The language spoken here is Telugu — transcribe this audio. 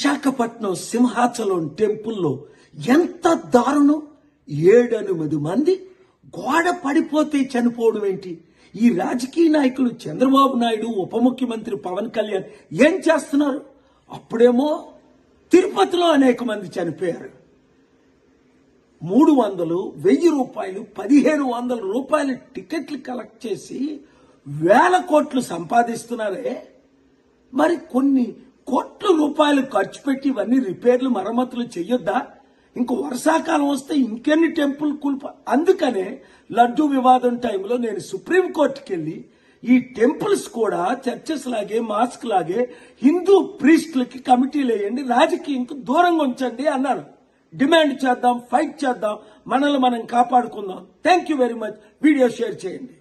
విశాఖపట్నం సింహాచలం టెంపుల్లో ఎంత దారుణం! 7-8 మంది గోడ పడిపోతే చనిపోవడం ఏంటి? ఈ రాజకీయ నాయకులు చంద్రబాబు నాయుడు, ఉప ముఖ్యమంత్రి పవన్ కళ్యాణ్ ఏం చేస్తున్నారు? అప్పుడేమో తిరుపతిలో అనేక మంది చనిపోయారు. 300, 1000 రూపాయలు, 1500 రూపాయల టికెట్లు కలెక్ట్ చేసి వేల కోట్లు సంపాదిస్తున్నారే. మరి కొన్ని కోట్ల రూపాయలు ఖర్చు పెట్టి ఇవన్నీ రిపేర్లు, మరమ్మతులు చెయ్యొద్దా? ఇంక వర్షాకాలం వస్తే ఇంకెన్ని టెంపుల్ అందుకనే లడ్డూ వివాదం టైంలో నేను సుప్రీంకోర్టుకి వెళ్ళి ఈ టెంపుల్స్ కూడా చర్చెస్ లాగే, మాస్క్ లాగే హిందూ ప్రీస్టులకి కమిటీలు వేయండి, రాజకీయంకు దూరంగా ఉంచండి అన్నారు. డిమాండ్ చేద్దాం, ఫైట్ చేద్దాం, మనల్ని మనం కాపాడుకుందాం. Thank you very much. Video share చేయండి.